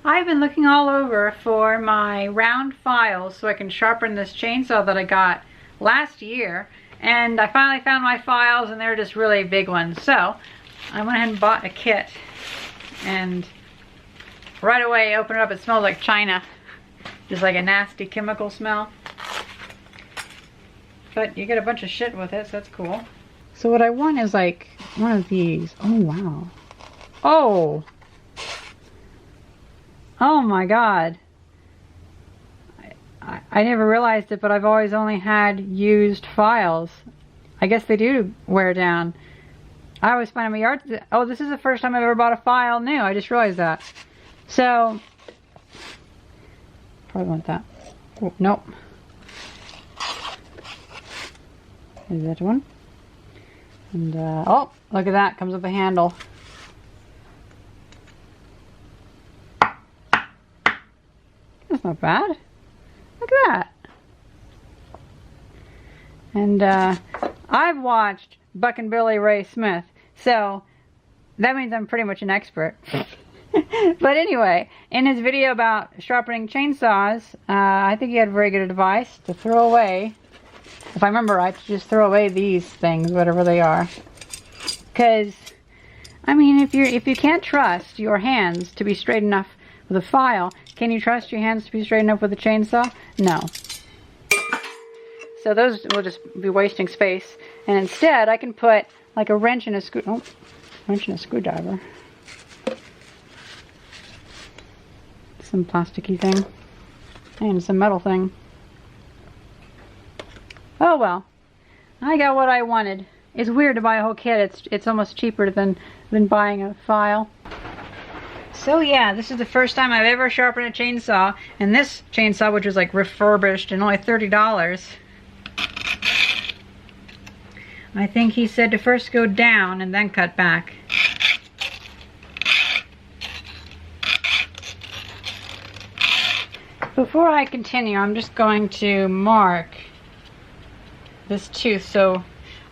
I've been looking all over for my round files so I can sharpen this chainsaw that I got last year, and I finally found my files, and they're just really big ones. So I went ahead and bought a kit, and right away open it up, it smells like China, just like a nasty chemical smell, but you get a bunch of shit with it, so that's cool. So what I want is like one of these. Oh wow. Oh my god. I never realized it, but I've always only had used files. I guess they do wear down. I always find in my yard, oh, this is the first time I've ever bought a file new. I just realized that. So, probably want that. Oh, nope. Is that one? And, oh, look at that. Comes with a handle. That's not bad. Look at that. And I've watched Buck and Billy Ray Smith, so that means I'm pretty much an expert. But anyway, in his video about sharpening chainsaws, I think he had very good advice to throw away. If I remember right, to just throw away these things, whatever they are. Because, I mean, if you can't trust your hands to be straight enough with a file, can you trust your hands to be straight enough with a chainsaw? No. So those will just be wasting space. And instead, I can put like a wrench and a screwdriver. Some plasticky thing. And some metal thing. Oh well. I got what I wanted. It's weird to buy a whole kit. It's almost cheaper than buying a file. So yeah, this is the first time I've ever sharpened a chainsaw, and this chainsaw, which was like refurbished and only $30, I think he said to first go down and then cut back. Before I continue, I'm just going to mark this tooth so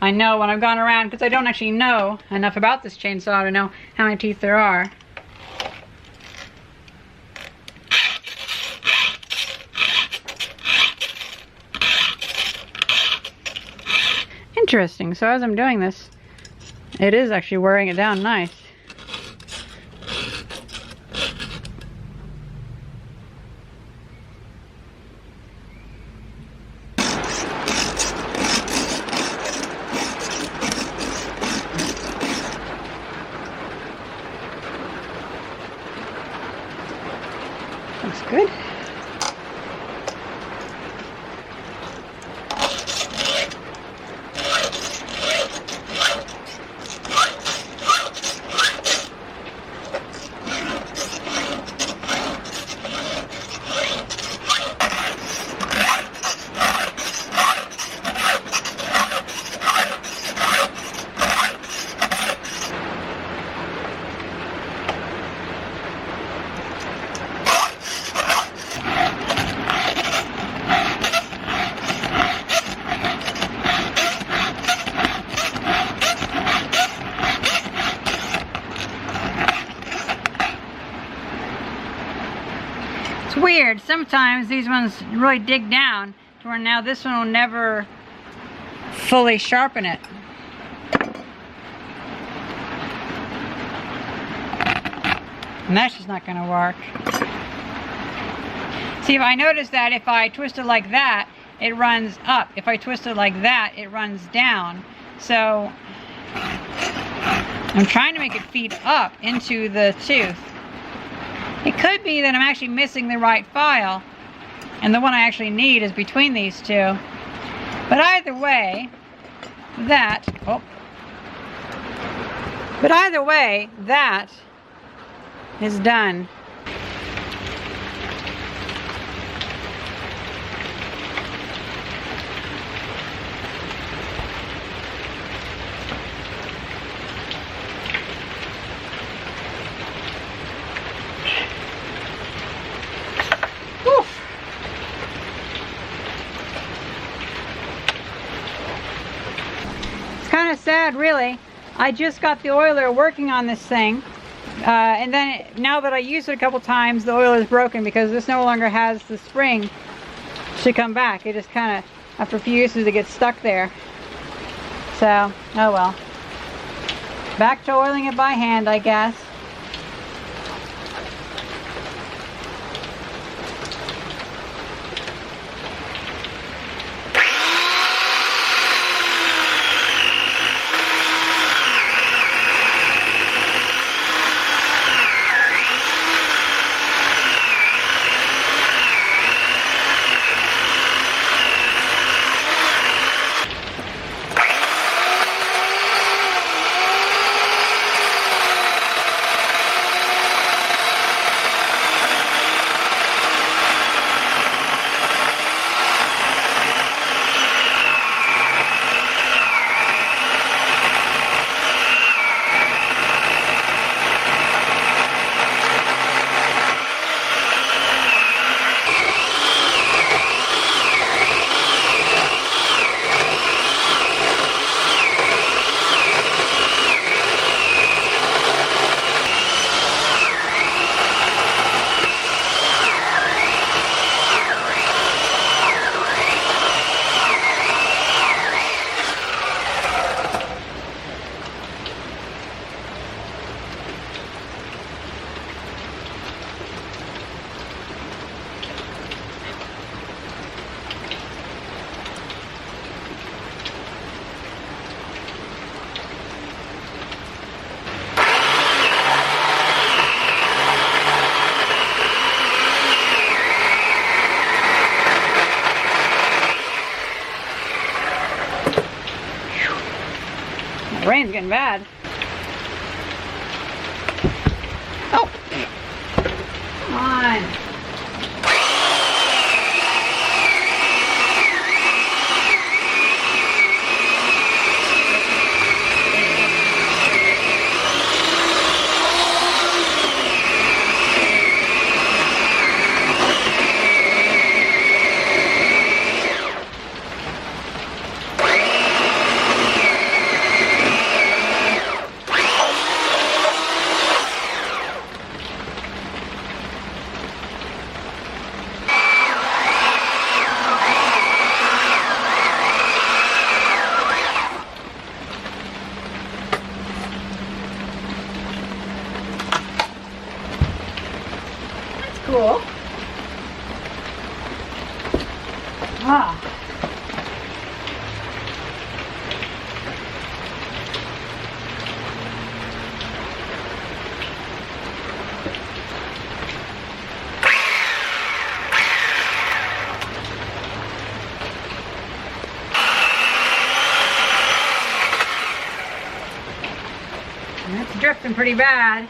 I know when I've gone around, because I don't actually know enough about this chainsaw to know how many teeth there are. Interesting. So as I'm doing this, it is actually wearing it down nice. Looks good. It's weird, sometimes these ones really dig down to where now this one will never fully sharpen it. And that's just not going to work. See, if I notice that if I twist it like that, it runs up. If I twist it like that, it runs down. So I'm trying to make it feed up into the tooth. It could be that I'm actually missing the right file, and the one I actually need is between these two. But either way, that is done. Kind of sad, really. I just got the oiler working on this thing, And then now that I used it a couple times, the oil is broken because this no longer has the spring to come back. It just kind of, after a few uses, it gets stuck there. So, oh well. Back to oiling it by hand, I guess. The rain's getting bad. Oh! Come on! Cool. Ah. That's drifting pretty bad,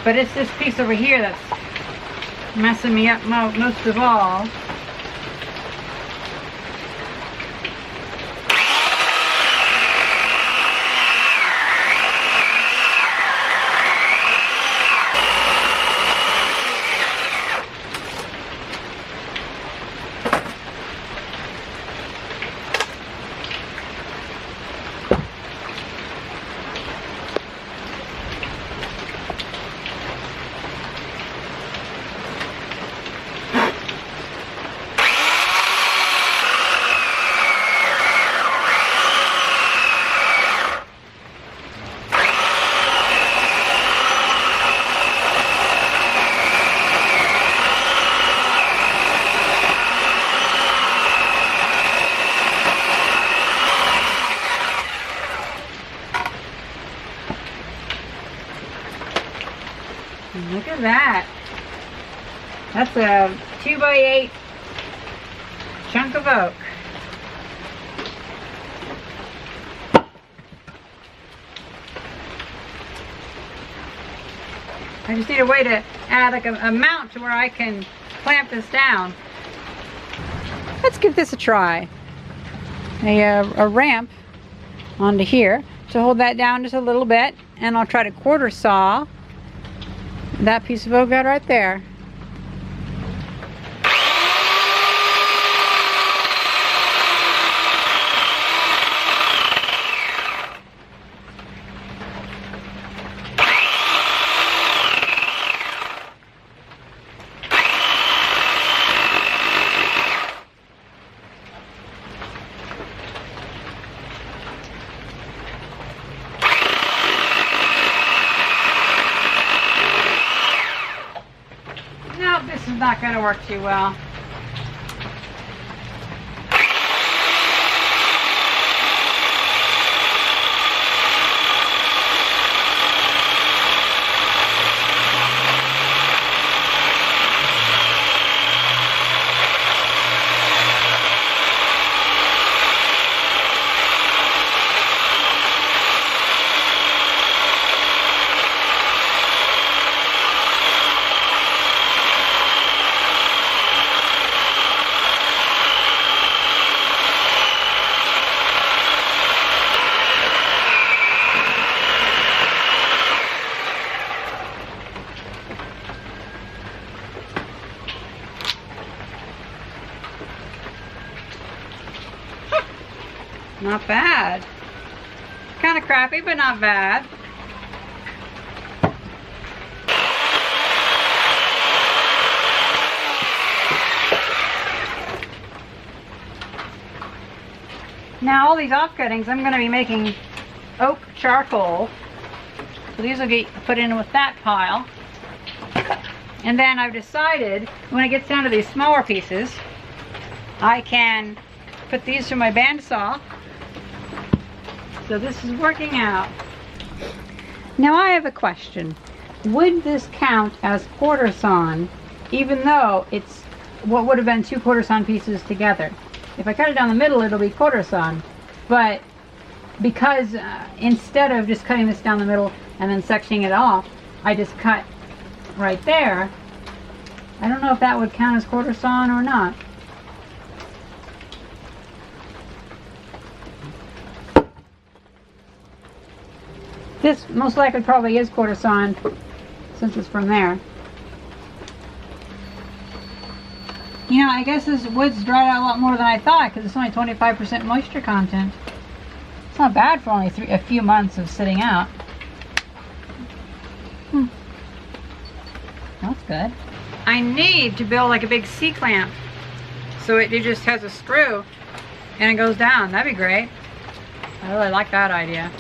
but it's this piece over here that's messing me up most of all. Look at that. That's a 2x8 chunk of oak. I just need a way to add like a mount to where I can clamp this down. Let's give this a try. A ramp onto here to hold that down just a little bit, and I'll try to quarter saw that piece of oak right there. is not going to work too well. Not bad. Kind of crappy, but not bad. Now all these offcuttings, I'm going to be making oak charcoal. So these will get put in with that pile. And then I've decided when it gets down to these smaller pieces, I can put these through my bandsaw. So this is working out. Now I have a question. Would this count as quarter sawn, even though it's what would have been 2 quarter sawn pieces together? If I cut it down the middle, it'll be quarter sawn. But because instead of just cutting this down the middle and then sectioning it off, I just cut right there. I don't know if that would count as quarter sawn or not. This most likely probably is quarter sawn since it's from there. You know, I guess this wood's dried out a lot more than I thought because it's only 25% moisture content. It's not bad for only a few months of sitting out. That's good. I need to build like a big C-clamp so it just has a screw and it goes down. That'd be great. I really like that idea.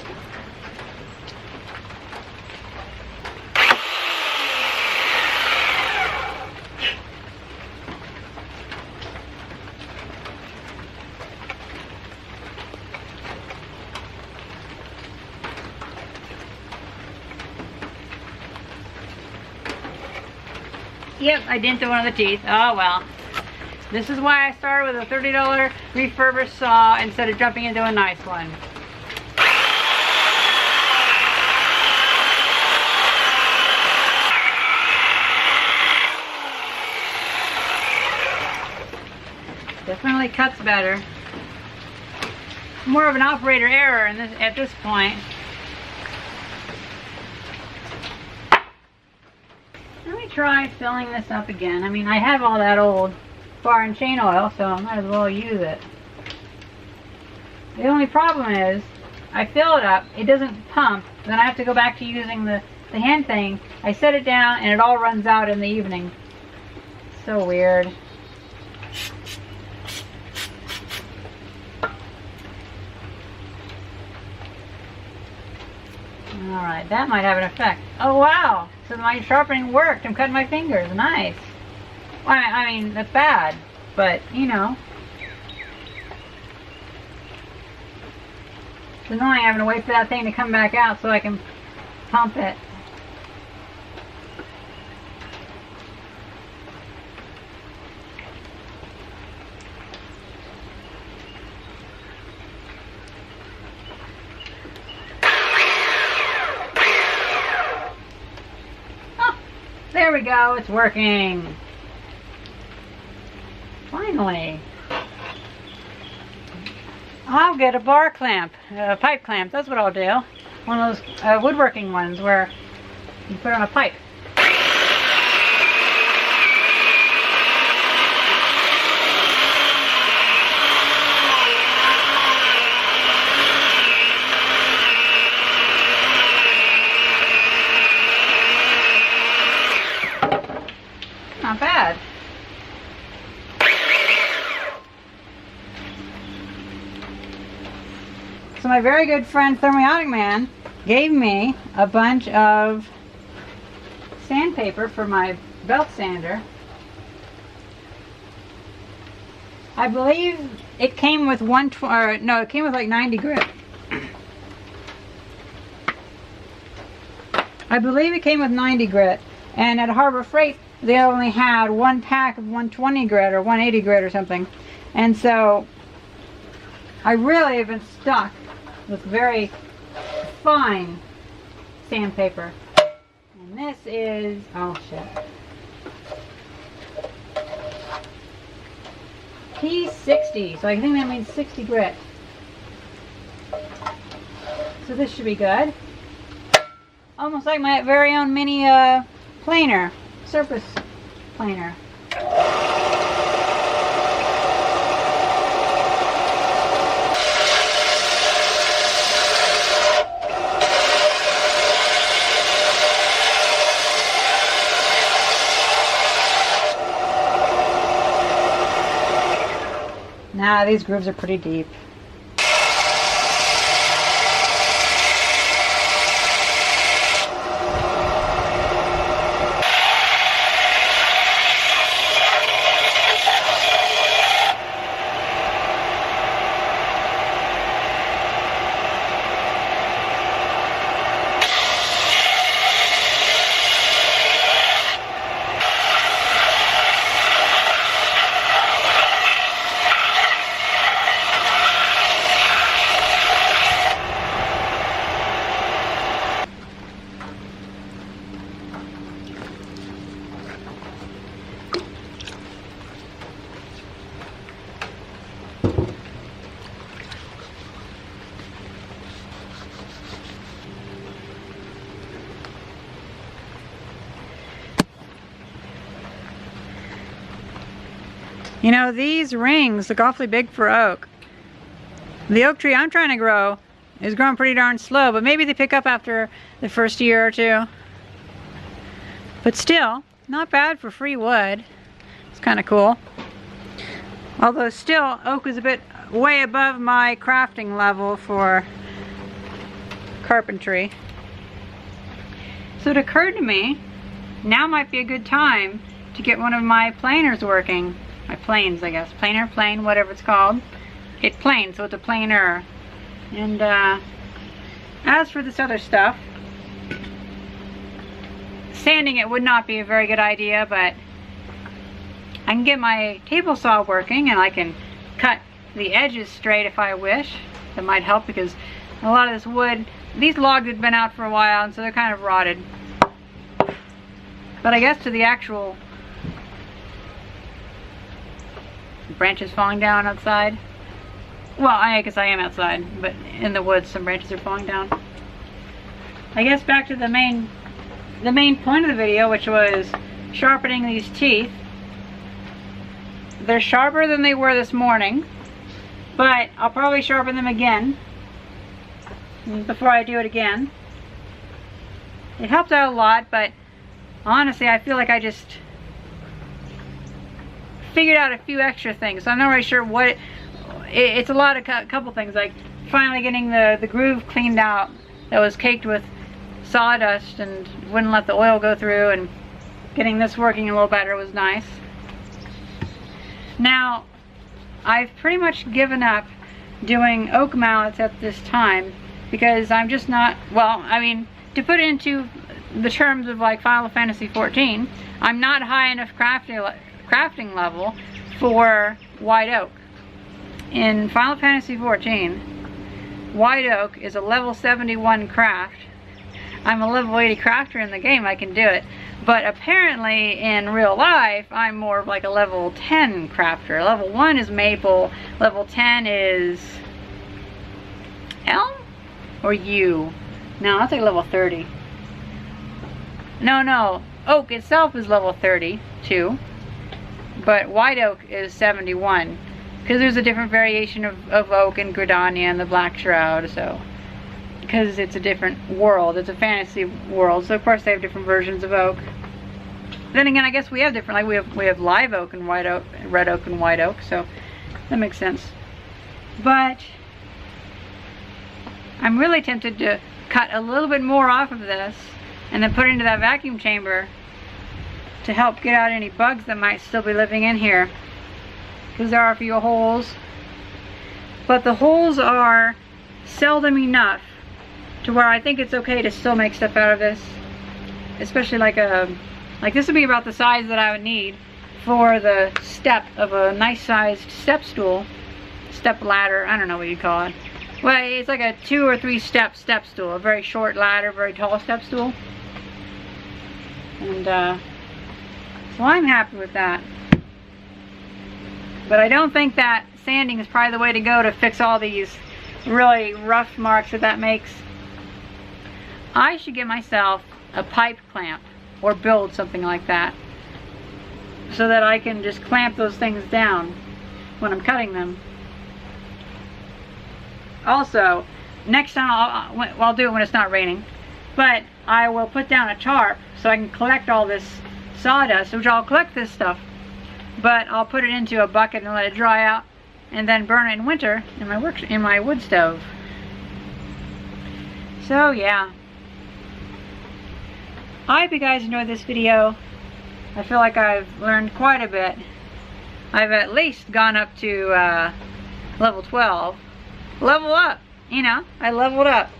Yep, I dented one of the teeth. Oh well. This is why I started with a $30 refurbished saw instead of jumping into a nice one. Definitely cuts better. More of an operator error in at this point. Try filling this up again. I mean, I have all that old bar and chain oil, so I might as well use it. The only problem is I fill it up, it doesn't pump, then I have to go back to using the hand thing. I set it down and it all runs out in the evening. So weird. Alright, that might have an effect. Oh wow! So my sharpening worked. I'm cutting my fingers. Nice. Well, I mean, that's bad, but you know. It's annoying having to wait for that thing to come back out so I can pump it. There we go, it's working. Finally. I'll get a bar clamp, a pipe clamp, that's what I'll do. One of those woodworking ones where you put on a pipe. Not bad. So my very good friend Thermiotic Man gave me a bunch of sandpaper for my belt sander. I believe it came with it came with like 90 grit. I believe it came with 90 grit, and at Harbor Freight they only had one pack of 120 grit or 180 grit or something, and so I really have been stuck with very fine sandpaper. And this is, oh shit, P60, so I think that means 60 grit. So this should be good. Almost like my very own mini planer, surface planer. Nah, these grooves are pretty deep. You know, these rings look awfully big for oak. The oak tree I'm trying to grow is growing pretty darn slow, but maybe they pick up after the first year or two. But still, not bad for free wood. It's kind of cool. Although still, oak is a bit way above my crafting level for carpentry. So it occurred to me, now might be a good time to get one of my planers working. My planes, I guess. Planer, plane, whatever it's called. It's plane, so it's a planer. And as for this other stuff, sanding it would not be a very good idea, but I can get my table saw working and I can cut the edges straight if I wish. That might help because a lot of this wood, these logs had been out for a while and so they're kind of rotted. But I guess to the actual branches falling down outside. Well, I guess I am outside, but in the woods some branches are falling down. I guess back to the main point of the video, which was sharpening these teeth. They're sharper than they were this morning, but I'll probably sharpen them again before I do it again. It helped out a lot, but honestly I feel like I just figured out a few extra things, so I'm not really sure what it's a lot of couple things, like finally getting the groove cleaned out that was caked with sawdust and wouldn't let the oil go through, and getting this working a little better was nice. Now I've pretty much given up doing oak mallets at this time because I'm just not, well, I mean, to put it into the terms of like Final Fantasy 14, I'm not high enough crafting level for white oak. In Final Fantasy 14, white oak is a level 71 craft. I'm a level 80 crafter in the game, I can do it. But apparently in real life, I'm more of like a level 10 crafter. Level 1 is maple, level 10 is elm or yew? No, that's like level 30. No, oak itself is level 32. But white oak is 71 because there's a different variation of oak in Gridania and the Black Shroud, so because it's a different world, it's a fantasy world, so of course they have different versions of oak. Then again, I guess we have different, like we have live oak and white oak, red oak and white oak, so that makes sense. But I'm really tempted to cut a little bit more off of this and then put it into that vacuum chamber to help get out any bugs that might still be living in here. because there are a few holes. But the holes are seldom enough to where I think it's okay to still make stuff out of this. Especially like this would be about the size that I would need for the step of a nice sized step stool. Step ladder, I don't know what you call it. Well, it's like a 2 or 3 step stool. A very short ladder, very tall step stool. And so I'm happy with that. But I don't think that sanding is probably the way to go to fix all these really rough marks that makes. I should get myself a pipe clamp or build something like that so that I can just clamp those things down when I'm cutting them. Also, next time I'll do it when it's not raining, but I will put down a tarp so I can collect all this sawdust, which I'll collect this stuff, but I'll put it into a bucket and let it dry out and then burn it in winter in my wood stove. So yeah, I hope you guys enjoyed this video. I feel like I've learned quite a bit. I've at least gone up to level 12. Level up, you know, I leveled up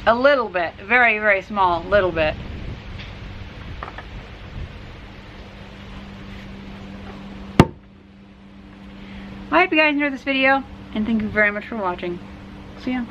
a little bit, very, very small little bit. I hope you guys enjoyed this video, and thank you very much for watching. See ya.